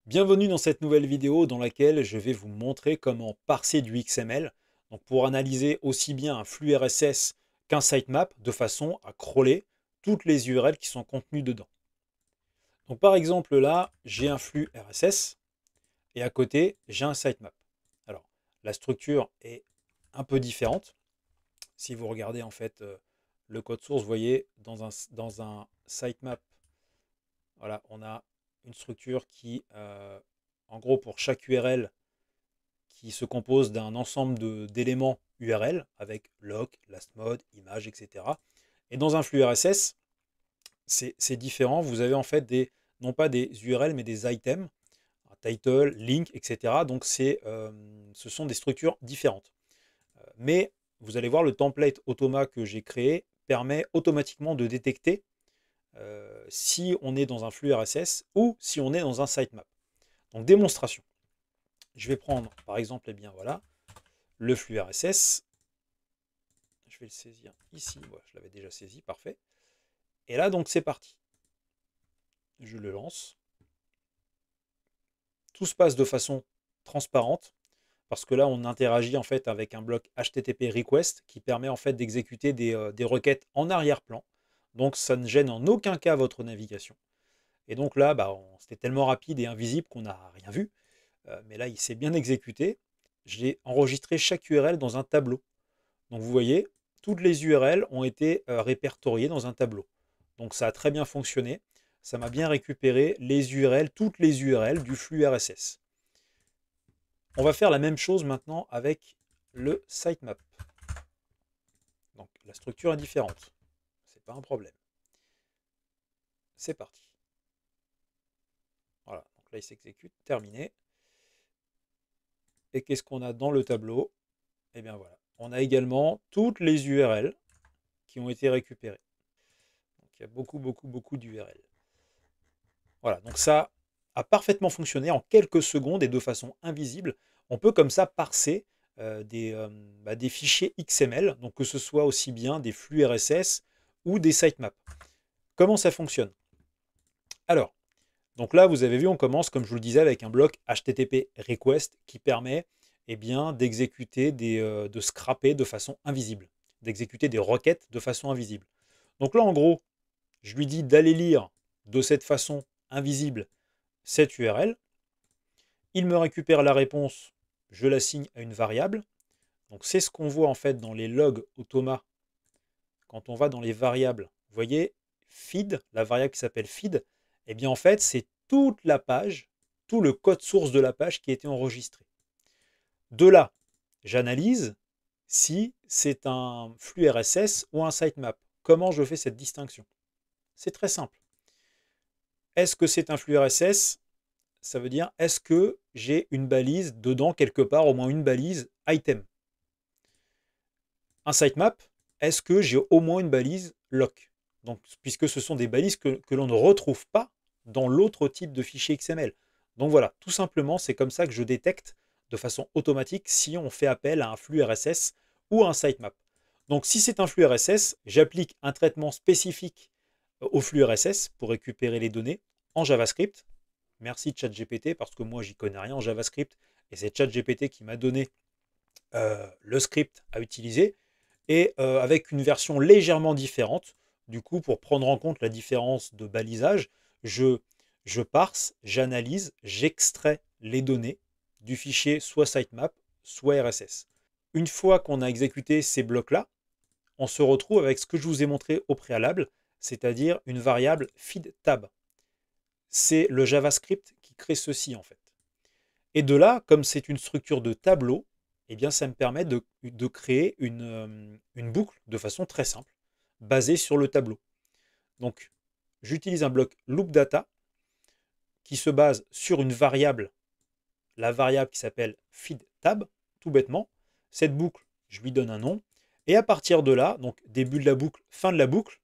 Bienvenue dans cette nouvelle vidéo dans laquelle je vais vous montrer comment parser du XML donc pour analyser aussi bien un flux RSS qu'un sitemap de façon à crawler toutes les URL qui sont contenues dedans. Donc par exemple là, j'ai un flux RSS et à côté, j'ai un sitemap. Alors, la structure est un peu différente. Si vous regardez en fait le code source, vous voyez dans un sitemap, voilà, on a une structure qui, en gros, pour chaque URL, qui se compose d'un ensemble d'éléments URL avec loc, last mode, image, etc. Et dans un flux RSS, c'est différent. Vous avez en fait non pas des URL, mais des items, un title, link, etc. Donc ce sont des structures différentes. Mais vous allez voir, le template Automa que j'ai créé permet automatiquement de détecter si on est dans un flux RSS ou si on est dans un sitemap. Donc démonstration. Je vais prendre par exemple, eh bien voilà, le flux RSS. Je vais le saisir ici. Voilà, je l'avais déjà saisi, parfait. Et là, donc, c'est parti. Je le lance. Tout se passe de façon transparente parce que là, on interagit en fait avec un bloc HTTP request qui permet en fait d'exécuter des requêtes en arrière-plan. Donc, ça ne gêne en aucun cas votre navigation. Et donc là, c'était tellement rapide et invisible qu'on n'a rien vu. Mais là, il s'est bien exécuté. J'ai enregistré chaque URL dans un tableau. Donc vous voyez, toutes les URL ont été répertoriées dans un tableau. Donc ça a très bien fonctionné. Ça m'a bien récupéré les URL, toutes les URL du flux RSS. On va faire la même chose maintenant avec le sitemap. Donc la structure est différente. C'est pas un problème. C'est parti. Voilà, donc là il s'exécute, terminé. Et qu'est-ce qu'on a dans le tableau? Eh bien voilà, on a également toutes les URL qui ont été récupérées. Donc il y a beaucoup d'URL. Voilà, donc ça a parfaitement fonctionné en quelques secondes et de façon invisible. On peut comme ça parser des fichiers XML, donc que ce soit aussi bien des flux RSS ou des sitemaps. Comment ça fonctionne? Alors, donc là, vous avez vu, on commence, comme je vous le disais, avec un bloc HTTP request qui permet d'exécuter de scraper de façon invisible, d'exécuter des requêtes de façon invisible. Donc là, en gros, je lui dis d'aller lire de cette façon invisible cette URL. Il me récupère la réponse, je l'assigne à une variable. Donc c'est ce qu'on voit en fait dans les logs Automa. Quand on va dans les variables, vous voyez, feed, la variable qui s'appelle feed, eh bien en fait c'est toute la page, tout le code source de la page qui a été enregistré. De là, j'analyse si c'est un flux RSS ou un sitemap. Comment je fais cette distinction? C'est très simple. Est-ce que c'est un flux RSS? Ça veut dire, est-ce que j'ai une balise dedans quelque part, au moins une balise item? Un sitemap, est-ce que j'ai au moins une balise loc? Donc, puisque ce sont des balises que l'on ne retrouve pas dans l'autre type de fichier XML. Donc voilà, tout simplement, c'est comme ça que je détecte de façon automatique si on fait appel à un flux RSS ou à un sitemap. Donc si c'est un flux RSS, j'applique un traitement spécifique au flux RSS pour récupérer les données en JavaScript. Merci ChatGPT parce que moi j'y connais rien en JavaScript et c'est ChatGPT qui m'a donné le script à utiliser et avec une version légèrement différente. Du coup, pour prendre en compte la différence de balisage, je parse, j'analyse, j'extrais les données du fichier soit sitemap, soit RSS. Une fois qu'on a exécuté ces blocs-là, on se retrouve avec ce que je vous ai montré au préalable, c'est-à-dire une variable feedTab. C'est le JavaScript qui crée ceci en fait. Et de là, comme c'est une structure de tableau, eh bien, ça me permet de créer une boucle de façon très simple, basée sur le tableau. Donc, j'utilise un bloc loopData qui se base sur une variable, la variable qui s'appelle feedTab, tout bêtement. Cette boucle, je lui donne un nom. Et à partir de là, donc début de la boucle, fin de la boucle,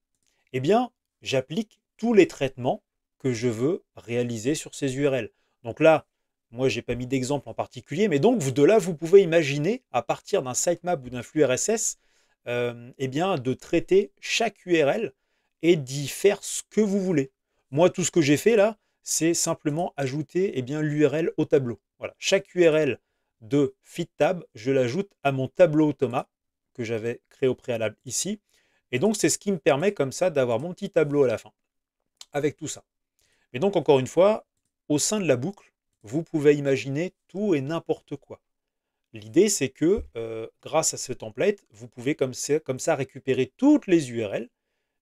eh bien, j'applique tous les traitements que je veux réaliser sur ces URL. Donc là, moi, je n'ai pas mis d'exemple en particulier, mais donc de là, vous pouvez imaginer, à partir d'un sitemap ou d'un flux RSS, eh bien, de traiter chaque URL et d'y faire ce que vous voulez. Moi, tout ce que j'ai fait là, c'est simplement ajouter eh bien, l'URL au tableau. Voilà. Chaque URL de FeedTab, je l'ajoute à mon tableau Automa que j'avais créé au préalable ici. Et donc, c'est ce qui me permet comme ça d'avoir mon petit tableau à la fin avec tout ça. Mais donc, encore une fois, au sein de la boucle, vous pouvez imaginer tout et n'importe quoi. L'idée, c'est que grâce à ce template, vous pouvez comme ça récupérer toutes les URL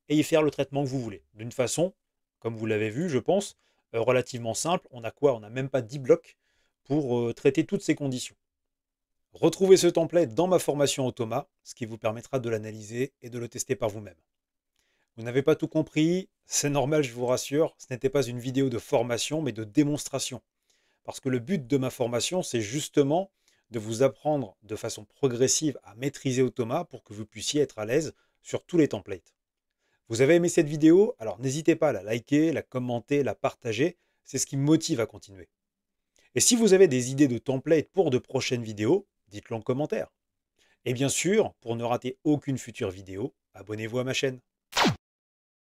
et y faire le traitement que vous voulez. D'une façon, comme vous l'avez vu, je pense, relativement simple. On a quoi? On n'a même pas 10 blocs pour traiter toutes ces conditions. Retrouvez ce template dans ma formation Automa, ce qui vous permettra de l'analyser et de le tester par vous-même. Vous n'avez pas tout compris, c'est normal, je vous rassure, ce n'était pas une vidéo de formation, mais de démonstration. Parce que le but de ma formation, c'est justement de vous apprendre de façon progressive à maîtriser Automa pour que vous puissiez être à l'aise sur tous les templates. Vous avez aimé cette vidéo? Alors n'hésitez pas à la liker, la commenter, la partager, c'est ce qui me motive à continuer. Et si vous avez des idées de templates pour de prochaines vidéos, dites-le en commentaire. Et bien sûr, pour ne rater aucune future vidéo, abonnez-vous à ma chaîne.